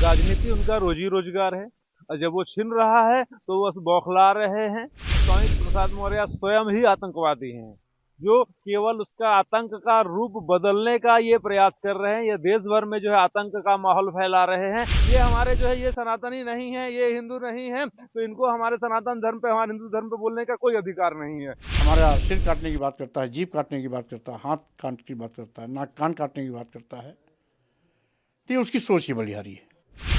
राजनीति उनका रोजी रोजगार है और जब वो छिन रहा है तो वो बस बौखला रहे हैं। स्वामी प्रसाद मौर्य स्वयं ही आतंकवादी हैं जो केवल उसका आतंक का रूप बदलने का ये प्रयास कर रहे हैं। ये देश भर में जो है आतंक का माहौल फैला रहे हैं। ये हमारे जो है ये सनातनी नहीं है, ये हिंदू नहीं है, तो इनको हमारे सनातन धर्म पे, हमारे हिंदू धर्म पे बोलने का कोई अधिकार नहीं है। हमारा सिर काटने की बात करता है, जीभ काटने की बात करता है, हाथ काटने की बात करता है, नाक कान काटने की बात करता है, तो ये उसकी सोच की बलिहारी है।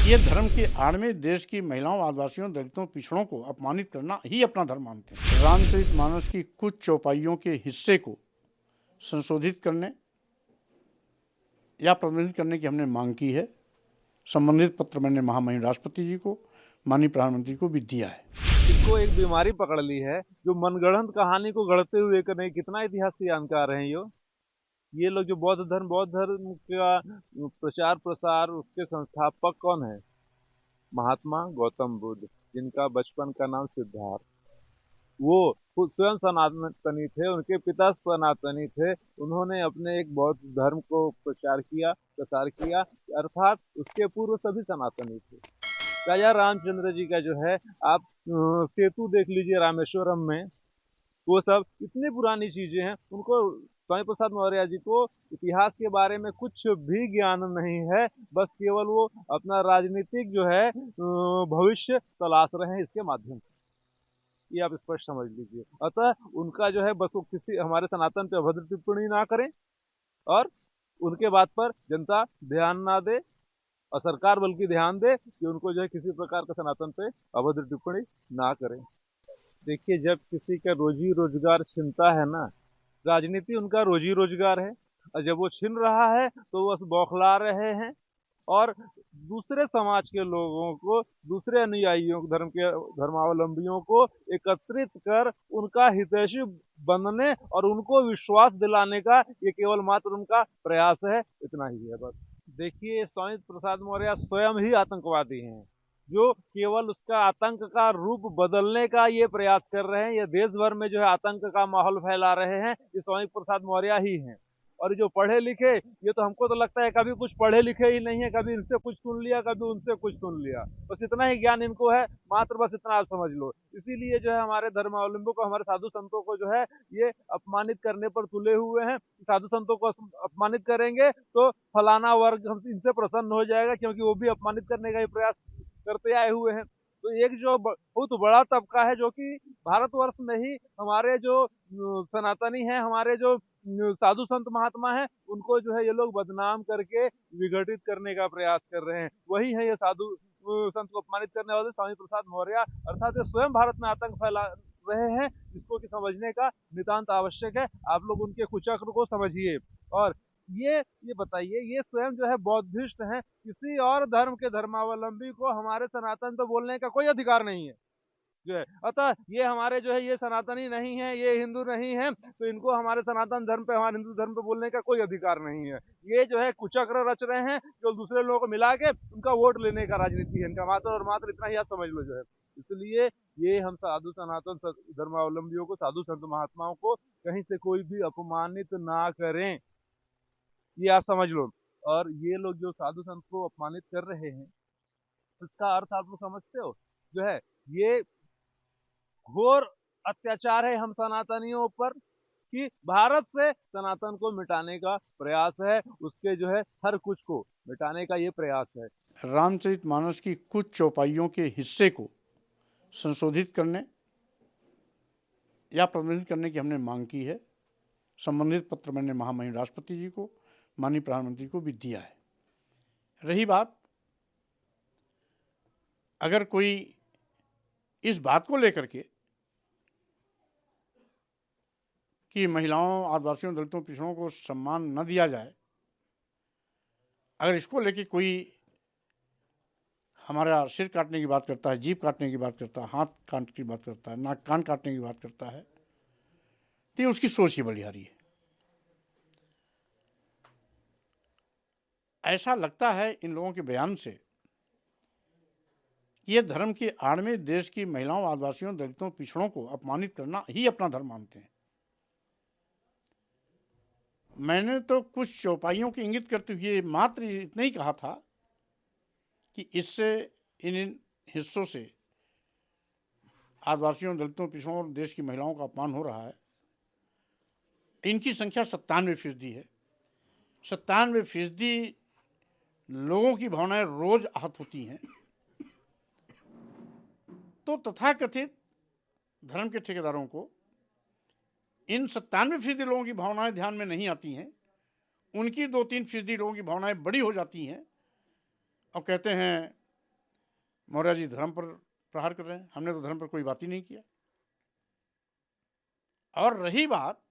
ये धर्म के आड़ में देश की महिलाओं, आदिवासियों, दलितों, पिछड़ों को अपमानित करना ही अपना धर्म मानते हैं। रामचरितमानस की कुछ चौपाइयों के हिस्से को संशोधित करने या प्रतिबंधित करने की हमने मांग की है। संबंधित पत्र मैंने महामहिम राष्ट्रपति जी को, माननीय प्रधानमंत्री को भी दिया है। इनको एक बीमारी पकड़ ली है जो मनगढ़ंत कहानी को गढ़ते हुए नहीं, कितना इतिहास के जानकार हैं ये लोग जो बौद्ध धर्म का प्रचार प्रसार, उसके संस्थापक कौन है? महात्मा गौतम बुद्ध, जिनका बचपन का नाम सिद्धार्थ। वो खुद स्वयं सनातनी थे, उनके पिता सनातनी थे। उन्होंने अपने एक बौद्ध धर्म को प्रसार किया, अर्थात उसके पूर्व सभी सनातनी थे। राजा रामचंद्र जी का जो है, आप सेतु देख लीजिए रामेश्वरम में, वो सब इतनी पुरानी चीजें हैं। उनको, स्वामी प्रसाद मौर्य जी को इतिहास के बारे में कुछ भी ज्ञान नहीं है। बस केवल वो अपना राजनीतिक जो है भविष्य तलाश रहे हैं इसके माध्यम से। ये आप स्पष्ट समझ लीजिए। अतः उनका जो है बस वो किसी हमारे सनातन पे अभद्र टिप्पणी ना करें और उनके बात पर जनता ध्यान ना दे और सरकार बल्कि ध्यान दे कि उनको जो है किसी प्रकार का सनातन पे अभद्र टिप्पणी ना करें। देखिए, जब किसी का रोजी रोजगार छिनता है ना, राजनीति उनका रोजी रोजगार है और जब वो छिन रहा है तो वो बस बौखला रहे हैं और दूसरे समाज के लोगों को, दूसरे अनुयायियों को, धर्मावलंबियों को एकत्रित कर उनका हितैषी बनने और उनको विश्वास दिलाने का ये केवल मात्र उनका प्रयास है। इतना ही है बस। देखिए, स्वामी प्रसाद मौर्य स्वयं ही आतंकवादी हैं जो केवल उसका आतंक का रूप बदलने का ये प्रयास कर रहे हैं। ये देश भर में जो है आतंक का माहौल फैला रहे हैं, ये स्वामी प्रसाद मौर्य ही हैं। और जो पढ़े लिखे, ये तो हमको तो लगता है कभी कुछ पढ़े लिखे ही नहीं है, कभी इनसे कुछ सुन लिया, कभी उनसे कुछ सुन लिया, बस इतना ही ज्ञान इनको है, मात्र बस इतना आप समझ लो। इसीलिए जो है हमारे धर्मावलंबियों को, हमारे साधु संतों को जो है ये अपमानित करने पर तुले हुए हैं। साधु संतों को अपमानित करेंगे तो फलाना वर्ग हम इनसे प्रसन्न हो जाएगा, क्योंकि वो भी अपमानित करने का ही प्रयास करते आए हुए हैं। तो एक जो बहुत बड़ा तबका है जो कि भारतवर्ष में ही हमारे जो सनातनी हैं, हमारे जो साधु संत महात्मा हैं, उनको जो है ये लोग बदनाम करके विघटित करने का प्रयास कर रहे हैं। वही है ये साधु संत को अपमानित करने वाले स्वामी प्रसाद मौर्य, अर्थात ये स्वयं भारत में आतंक फैला रहे हैं, जिसको कि समझने का नितांत आवश्यक है। आप लोग उनके कुचक्र को समझिए और ये बताइए, ये स्वयं जो है बौद्धिस्ट हैं, किसी और धर्म के धर्मावलंबी को हमारे सनातन पे बोलने का कोई अधिकार नहीं है जो है। अतः ये हमारे जो है ये सनातनी नहीं है, ये हिंदू नहीं है, तो इनको हमारे सनातन धर्म पे, हमारे हिंदू धर्म पे बोलने का कोई अधिकार नहीं है। ये जो है कुचक्र रच रहे हैं जो दूसरे लोगों को मिला के उनका वोट लेने का राजनीति है इनका, मात्र और मात्र इतना ही आप समझ लो जो है। इसलिए ये हम साधु सनातन धर्मावलंबियों को, साधु संत महात्माओं को कहीं से कोई भी अपमानित ना करें, ये आप समझ लो। और ये लोग जो साधु संत को अपमानित कर रहे हैं, इसका अर्थ आप लोग समझते हो जो है, ये घोर अत्याचार है हम सनातनियों पर कि भारत से सनातन को मिटाने का प्रयास है, उसके जो है हर कुछ को मिटाने का ये प्रयास है। रामचरितमानस की कुछ चौपाइयों के हिस्से को संशोधित करने या प्रतिबंधित करने की हमने मांग की है। संबंधित पत्र मैंने महामहिम राष्ट्रपति जी को, माननीय प्रधानमंत्री को भी दिया है। रही बात, अगर कोई इस बात को लेकर के कि महिलाओं, आदिवासियों, दलितों, पिछड़ों को सम्मान न दिया जाए, अगर इसको लेके कोई हमारा सिर काटने की बात करता है, जीभ काटने की बात करता है, हाथ काटने की बात करता है, नाक कान काटने की बात करता है, तो ये उसकी सोच की बलिहारी है। ऐसा लगता है इन लोगों के बयान से कि ये धर्म के आड़ में देश की महिलाओं, आदिवासियों, दलितों, पिछड़ों को अपमानित करना ही अपना धर्म मानते हैं। मैंने तो कुछ चौपाइयों के इंगित करते हुए मात्र इतना ही कहा था कि इससे इन हिस्सों से आदिवासियों, दलितों, पिछड़ों और देश की महिलाओं का अपमान हो रहा है। इनकी संख्या 97% है। 97% लोगों की भावनाएं रोज आहत होती हैं। तो तथाकथित धर्म के ठेकेदारों को इन 97% लोगों की भावनाएं ध्यान में नहीं आती हैं। उनकी 2-3% लोगों की भावनाएं बड़ी हो जाती हैं और कहते हैं मौर्य जी धर्म पर प्रहार कर रहे हैं, हमने तो धर्म पर कोई बात ही नहीं किया। और रही बात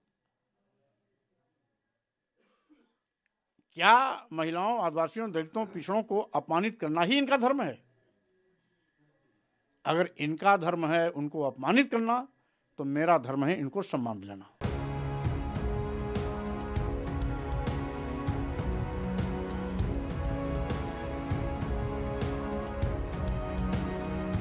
क्या महिलाओं, आदिवासियों, दलितों, पिछड़ों को अपमानित करना ही इनका धर्म है? अगर इनका धर्म है उनको अपमानित करना, तो मेरा धर्म है इनको सम्मान दिलाना।